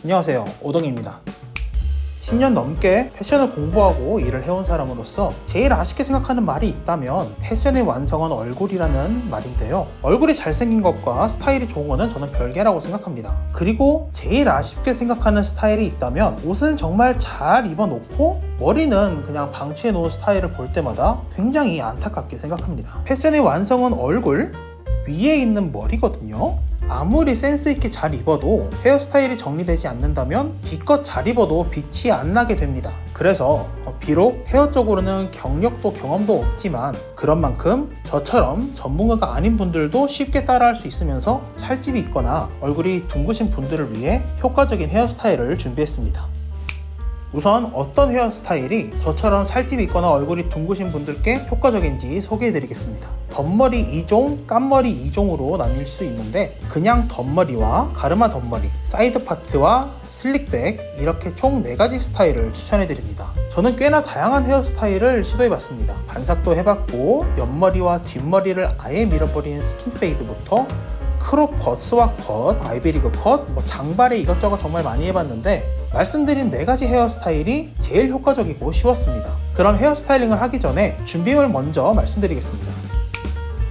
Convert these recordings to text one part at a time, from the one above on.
안녕하세요, 오동입니다. 10년 넘게 패션을 공부하고 일을 해온 사람으로서 제일 아쉽게 생각하는 말이 있다면 패션의 완성은 얼굴이라는 말인데요. 얼굴이 잘생긴 것과 스타일이 좋은 거는 저는 별개라고 생각합니다. 그리고 제일 아쉽게 생각하는 스타일이 있다면 옷은 정말 잘 입어놓고 머리는 그냥 방치해 놓은 스타일을 볼 때마다 굉장히 안타깝게 생각합니다. 패션의 완성은 얼굴 위에 있는 머리거든요. 아무리 센스있게 잘 입어도 헤어스타일이 정리되지 않는다면 기껏 잘 입어도 빛이 안 나게 됩니다. 그래서 비록 헤어 쪽으로는 경력도 경험도 없지만 그런 만큼 저처럼 전문가가 아닌 분들도 쉽게 따라할 수 있으면서 살집이 있거나 얼굴이 둥그신 분들을 위해 효과적인 헤어스타일을 준비했습니다. 우선 어떤 헤어스타일이 저처럼 살집이 있거나 얼굴이 둥그신 분들께 효과적인지 소개해드리겠습니다. 덧머리 2종, 깐머리 2종으로 나뉠 수 있는데 그냥 덧머리와 가르마 덧머리, 사이드 파트와 슬릭백 이렇게 총 4가지 스타일을 추천해드립니다. 저는 꽤나 다양한 헤어스타일을 시도해봤습니다. 반삭도 해봤고 옆머리와 뒷머리를 아예 밀어버리는 스킨페이드부터 크롭 컷, 스와 컷, 아이베리그 컷, 장발에 이것저것 정말 많이 해봤는데 말씀드린 4가지 헤어스타일이 제일 효과적이고 쉬웠습니다. 그럼 헤어스타일링을 하기 전에 준비물 먼저 말씀드리겠습니다.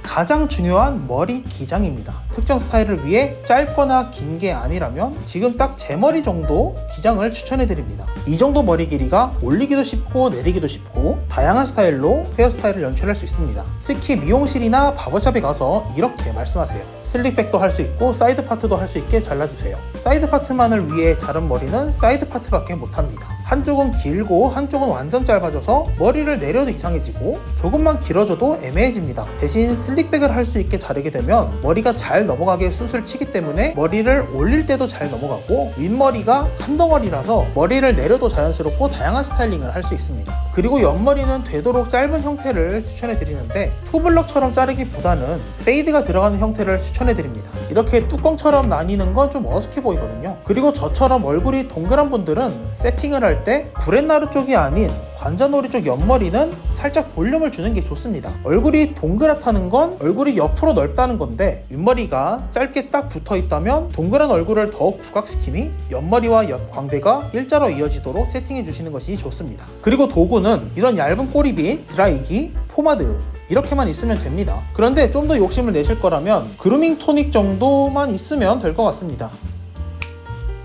가장 중요한 머리 기장입니다. 특정 스타일을 위해 짧거나 긴 게 아니라면 지금 딱 제 머리 정도 기장을 추천해드립니다. 이 정도 머리 길이가 올리기도 쉽고 내리기도 쉽고 다양한 스타일로 헤어스타일을 연출할 수 있습니다. 특히 미용실이나 바버샵에 가서 이렇게 말씀하세요. 슬릭백도 할 수 있고 사이드 파트도 할 수 있게 잘라주세요. 사이드 파트만을 위해 자른 머리는 사이드 파트밖에 못합니다. 한쪽은 길고 한쪽은 완전 짧아져서 머리를 내려도 이상해지고 조금만 길어져도 애매해집니다. 대신 슬릭백을 할 수 있게 자르게 되면 머리가 잘 넘어가게 숱을 치기 때문에 머리를 올릴 때도 잘 넘어가고 윗머리가 한 덩어리라서 머리를 내려도 자연스럽고 다양한 스타일링을 할 수 있습니다. 그리고 옆머리는 되도록 짧은 형태를 추천해 드리는데 투블럭처럼 자르기보다는 페이드가 들어가는 형태를 추천해 드립니다. 이렇게 뚜껑처럼 나뉘는 건 좀 어색해 보이거든요. 그리고 저처럼 얼굴이 동그란 분들은 세팅을 할 때 구렛나루 쪽이 아닌 관자놀이 쪽 옆머리는 살짝 볼륨을 주는 게 좋습니다. 얼굴이 동그랗다는 건 얼굴이 옆으로 넓다는 건데 윗머리가 짧게 딱 붙어 있다면 동그란 얼굴을 더욱 부각시키니 옆머리와 옆 광대가 일자로 이어지도록 세팅해 주시는 것이 좋습니다. 그리고 도구는 이런 얇은 꼬리빗, 드라이기, 포마드 이렇게만 있으면 됩니다. 그런데 좀 더 욕심을 내실 거라면 그루밍 토닉 정도만 있으면 될 것 같습니다.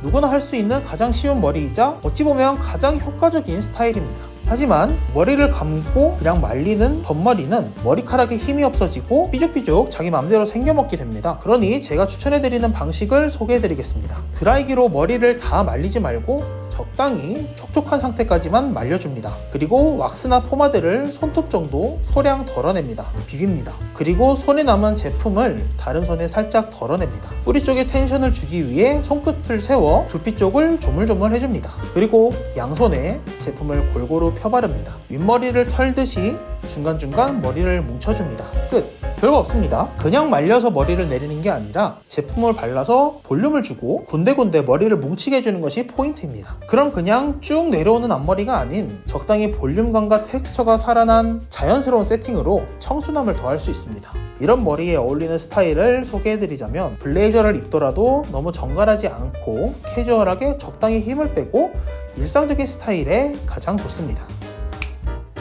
누구나 할 수 있는 가장 쉬운 머리이자 어찌 보면 가장 효과적인 스타일입니다. 하지만 머리를 감고 그냥 말리는 덧머리는 머리카락에 힘이 없어지고 삐죽삐죽 자기 맘대로 생겨먹게 됩니다. 그러니 제가 추천해드리는 방식을 소개해드리겠습니다. 드라이기로 머리를 다 말리지 말고 적당히 촉촉한 상태까지만 말려줍니다. 그리고 왁스나 포마드를 손톱 정도 소량 덜어냅니다. 비빕니다. 그리고 손에 남은 제품을 다른 손에 살짝 덜어냅니다. 뿌리 쪽에 텐션을 주기 위해 손끝을 세워 두피 쪽을 조물조물 해줍니다. 그리고 양손에 제품을 골고루 펴바릅니다. 윗머리를 털듯이 중간중간 머리를 뭉쳐줍니다. 끝! 별거 없습니다. 그냥 말려서 머리를 내리는 게 아니라 제품을 발라서 볼륨을 주고 군데군데 머리를 뭉치게 해주는 것이 포인트입니다. 그럼 그냥 쭉 내려오는 앞머리가 아닌 적당히 볼륨감과 텍스처가 살아난 자연스러운 세팅으로 청순함을 더할 수 있습니다. 이런 머리에 어울리는 스타일을 소개해드리자면 블레이저를 입더라도 너무 정갈하지 않고 캐주얼하게 적당히 힘을 빼고 일상적인 스타일에 가장 좋습니다.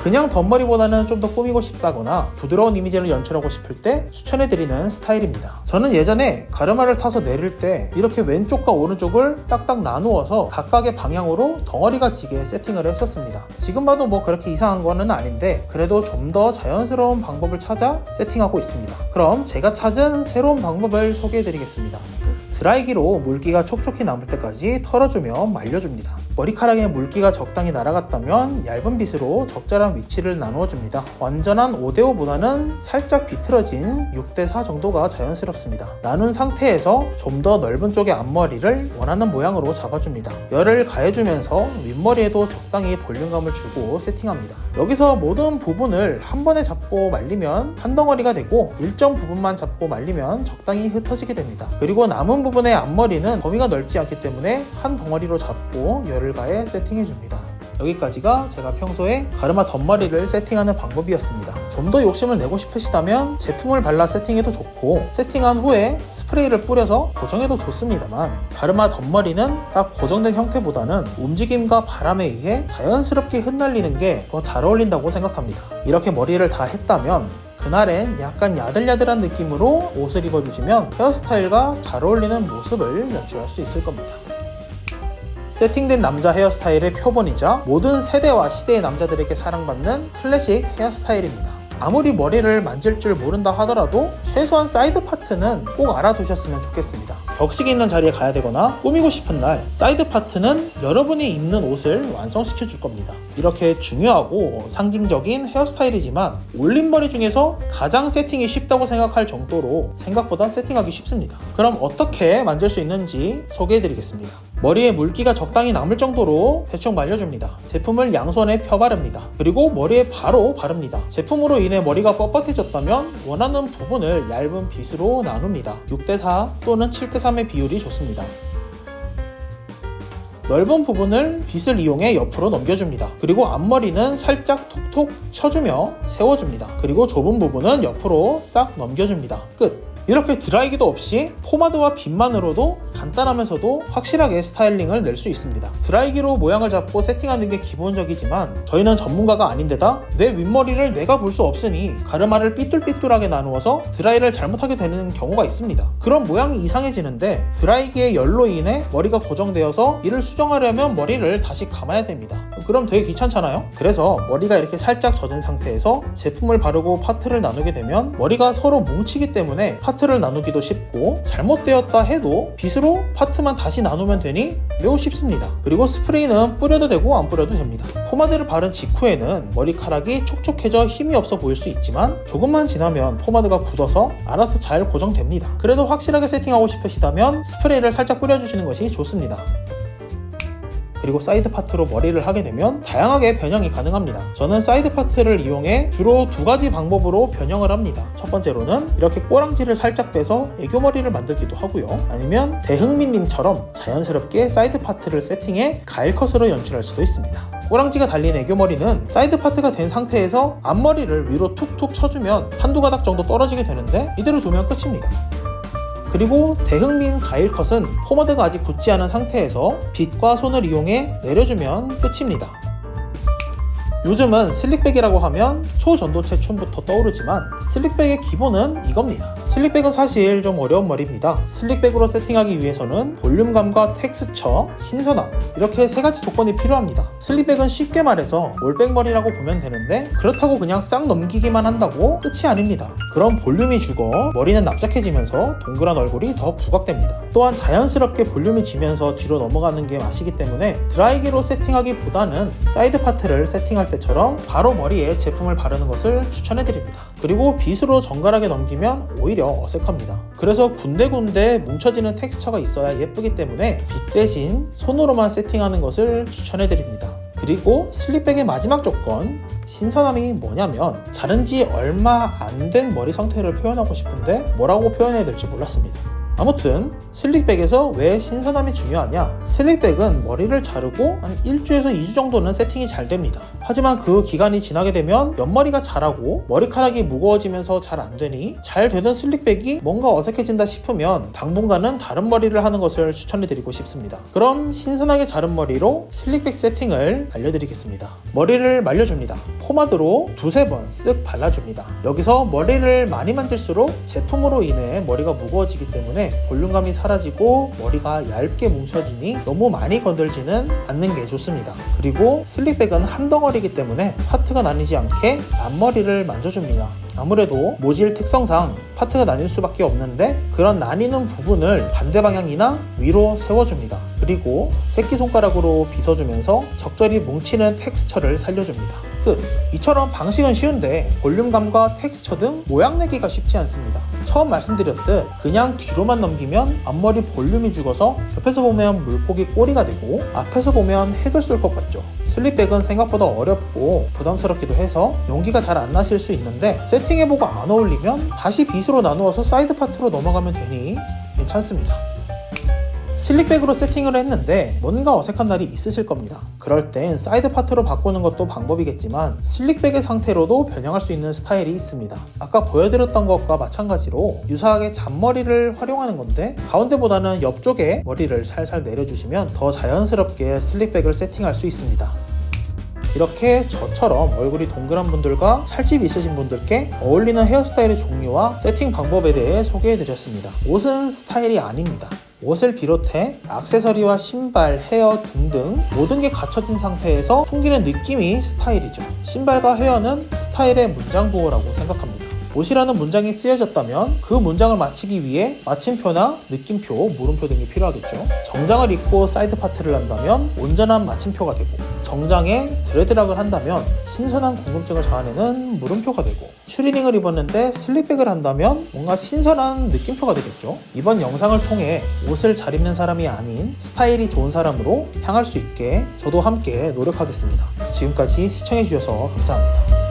그냥 덧머리보다는 좀 더 꾸미고 싶다거나 부드러운 이미지를 연출하고 싶을 때 추천해드리는 스타일입니다. 저는 예전에 가르마를 타서 내릴 때 이렇게 왼쪽과 오른쪽을 딱딱 나누어서 각각의 방향으로 덩어리가 지게 세팅을 했었습니다. 지금 봐도 뭐 그렇게 이상한 거는 아닌데 그래도 좀 더 자연스러운 방법을 찾아 세팅하고 있습니다. 그럼 제가 찾은 새로운 방법을 소개해드리겠습니다. 드라이기로 물기가 촉촉히 남을 때까지 털어주며 말려줍니다. 머리카락에 물기가 적당히 날아갔다면 얇은 빗으로 적절한 위치를 나누어줍니다. 완전한 5대5보다는 살짝 비틀어진 6대4 정도가 자연스럽습니다. 나눈 상태에서 좀 더 넓은 쪽의 앞머리를 원하는 모양으로 잡아줍니다. 열을 가해주면서 윗머리에도 적당히 볼륨감을 주고 세팅합니다. 여기서 모든 부분을 한 번에 잡고 말리면 한 덩어리가 되고 일정 부분만 잡고 말리면 적당히 흩어지게 됩니다. 그리고 남은 부분의 앞머리는 범위가 넓지 않기 때문에 한 덩어리로 잡고 열을 가해 세팅해줍니다. 여기까지가 제가 평소에 가르마 덧머리를 세팅하는 방법이었습니다. 좀 더 욕심을 내고 싶으시다면 제품을 발라 세팅해도 좋고 세팅한 후에 스프레이를 뿌려서 고정해도 좋습니다만 가르마 덧머리는 딱 고정된 형태보다는 움직임과 바람에 의해 자연스럽게 흩날리는 게 더 잘 어울린다고 생각합니다. 이렇게 머리를 다 했다면 그날엔 약간 야들야들한 느낌으로 옷을 입어주시면 헤어스타일과 잘 어울리는 모습을 연출할 수 있을 겁니다. 세팅된 남자 헤어스타일의 표본이자 모든 세대와 시대의 남자들에게 사랑받는 클래식 헤어스타일입니다. 아무리 머리를 만질 줄 모른다 하더라도 최소한 사이드 파트는 꼭 알아두셨으면 좋겠습니다. 격식 있는 자리에 가야 되거나 꾸미고 싶은 날 사이드 파트는 여러분이 입는 옷을 완성시켜 줄 겁니다. 이렇게 중요하고 상징적인 헤어스타일이지만 올림머리 중에서 가장 세팅이 쉽다고 생각할 정도로 생각보다 세팅하기 쉽습니다. 그럼 어떻게 만질 수 있는지 소개해 드리겠습니다. 머리에 물기가 적당히 남을 정도로 대충 말려줍니다. 제품을 양손에 펴 바릅니다. 그리고 머리에 바로 바릅니다. 제품으로 인해 머리가 뻣뻣해졌다면 원하는 부분을 얇은 빗으로 나눕니다. 6:4 또는 7:3의 비율이 좋습니다. 넓은 부분을 빗을 이용해 옆으로 넘겨줍니다. 그리고 앞머리는 살짝 톡톡 쳐주며 세워줍니다. 그리고 좁은 부분은 옆으로 싹 넘겨줍니다. 끝! 이렇게 드라이기도 없이 포마드와 빗만으로도 간단하면서도 확실하게 스타일링을 낼 수 있습니다. 드라이기로 모양을 잡고 세팅하는 게 기본적이지만 저희는 전문가가 아닌데다 내 윗머리를 내가 볼 수 없으니 가르마를 삐뚤삐뚤하게 나누어서 드라이를 잘못하게 되는 경우가 있습니다. 그런 모양이 이상해지는데 드라이기의 열로 인해 머리가 고정되어서 이를 수정하려면 머리를 다시 감아야 됩니다. 그럼 되게 귀찮잖아요? 그래서 머리가 이렇게 살짝 젖은 상태에서 제품을 바르고 파트를 나누게 되면 머리가 서로 뭉치기 때문에 파트를 나누기도 쉽고 잘못되었다 해도 빗으로 파트만 다시 나누면 되니 매우 쉽습니다. 그리고 스프레이는 뿌려도 되고 안 뿌려도 됩니다. 포마드를 바른 직후에는 머리카락이 촉촉해져 힘이 없어 보일 수 있지만 조금만 지나면 포마드가 굳어서 알아서 잘 고정됩니다. 그래도 확실하게 세팅하고 싶으시다면 스프레이를 살짝 뿌려주시는 것이 좋습니다. 그리고 사이드 파트로 머리를 하게 되면 다양하게 변형이 가능합니다. 저는 사이드 파트를 이용해 주로 두 가지 방법으로 변형을 합니다. 첫 번째로는 이렇게 꼬랑지를 살짝 빼서 애교머리를 만들기도 하고요. 아니면 대흥민님처럼 자연스럽게 사이드 파트를 세팅해 가일컷으로 연출할 수도 있습니다. 꼬랑지가 달린 애교머리는 사이드 파트가 된 상태에서 앞머리를 위로 툭툭 쳐주면 한두 가닥 정도 떨어지게 되는데 이대로 두면 끝입니다. 그리고 대흥민 가일컷은 포마드가 아직 굳지 않은 상태에서 빗과 손을 이용해 내려주면 끝입니다. 요즘은 슬릭백이라고 하면 초전도체 춤부터 떠오르지만 슬릭백의 기본은 이겁니다. 슬릭백은 사실 좀 어려운 머리입니다. 슬릭백으로 세팅하기 위해서는 볼륨감과 텍스처, 신선함 이렇게 세 가지 조건이 필요합니다. 슬릭백은 쉽게 말해서 올백머리라고 보면 되는데 그렇다고 그냥 싹 넘기기만 한다고 끝이 아닙니다. 그럼 볼륨이 죽어 머리는 납작해지면서 동그란 얼굴이 더 부각됩니다. 또한 자연스럽게 볼륨이 지면서 뒤로 넘어가는 게 맛이기 때문에 드라이기로 세팅하기보다는 사이드 파트를 세팅할 때처럼 바로 머리에 제품을 바르는 것을 추천해드립니다. 그리고 빗으로 정갈하게 넘기면 오히려 어색합니다. 그래서 군데군데 뭉쳐지는 텍스처가 있어야 예쁘기 때문에 빗 대신 손으로만 세팅하는 것을 추천해드립니다. 그리고 슬립백의 마지막 조건, 신선함이 뭐냐면 자른 지 얼마 안 된 머리 상태를 표현하고 싶은데 뭐라고 표현해야 될지 몰랐습니다. 아무튼 슬릭백에서 왜 신선함이 중요하냐? 슬릭백은 머리를 자르고 한 1주에서 2주 정도는 세팅이 잘 됩니다. 하지만 그 기간이 지나게 되면 옆머리가 자라고 머리카락이 무거워지면서 잘 안 되니 잘 되던 슬릭백이 뭔가 어색해진다 싶으면 당분간은 다른 머리를 하는 것을 추천해드리고 싶습니다. 그럼 신선하게 자른 머리로 슬릭백 세팅을 알려드리겠습니다. 머리를 말려줍니다. 포마드로 두세 번 쓱 발라줍니다. 여기서 머리를 많이 만질수록 제품으로 인해 머리가 무거워지기 때문에 볼륨감이 사라지고 머리가 얇게 뭉쳐지니 너무 많이 건들지는 않는 게 좋습니다. 그리고 슬릭백은 한 덩어리이기 때문에 파트가 나뉘지 않게 앞머리를 만져줍니다. 아무래도 모질 특성상 파트가 나뉠 수밖에 없는데 그런 나뉘는 부분을 반대 방향이나 위로 세워줍니다. 그리고 새끼손가락으로 빗어주면서 적절히 뭉치는 텍스처를 살려줍니다. 끝! 이처럼 방식은 쉬운데 볼륨감과 텍스처 등 모양 내기가 쉽지 않습니다. 처음 말씀드렸듯 그냥 뒤로만 넘기면 앞머리 볼륨이 죽어서 옆에서 보면 물고기 꼬리가 되고 앞에서 보면 핵을 쏠 것 같죠. 슬립백은 생각보다 어렵고 부담스럽기도 해서 용기가 잘 안 나실 수 있는데 세팅해보고 안 어울리면 다시 빗으로 나누어서 사이드 파트로 넘어가면 되니 괜찮습니다. 슬릭백으로 세팅을 했는데 뭔가 어색한 날이 있으실 겁니다. 그럴 땐 사이드 파트로 바꾸는 것도 방법이겠지만 슬릭백의 상태로도 변형할 수 있는 스타일이 있습니다. 아까 보여드렸던 것과 마찬가지로 유사하게 잔머리를 활용하는 건데 가운데보다는 옆쪽에 머리를 살살 내려주시면 더 자연스럽게 슬릭백을 세팅할 수 있습니다. 이렇게 저처럼 얼굴이 동그란 분들과 살집이 있으신 분들께 어울리는 헤어스타일의 종류와 세팅 방법에 대해 소개해드렸습니다. 옷은 스타일이 아닙니다. 옷을 비롯해 액세서리와 신발, 헤어 등등 모든 게 갖춰진 상태에서 풍기는 느낌이 스타일이죠. 신발과 헤어는 스타일의 문장부호라고 생각합니다. 옷이라는 문장이 쓰여졌다면 그 문장을 마치기 위해 마침표나 느낌표, 물음표 등이 필요하겠죠. 정장을 입고 사이드 파트를 한다면 온전한 마침표가 되고, 정장에 드레드락을 한다면 신선한 궁금증을 자아내는 물음표가 되고, 추리닝을 입었는데 슬립백을 한다면 뭔가 신선한 느낌표가 되겠죠. 이번 영상을 통해 옷을 잘 입는 사람이 아닌 스타일이 좋은 사람으로 향할 수 있게 저도 함께 노력하겠습니다. 지금까지 시청해주셔서 감사합니다.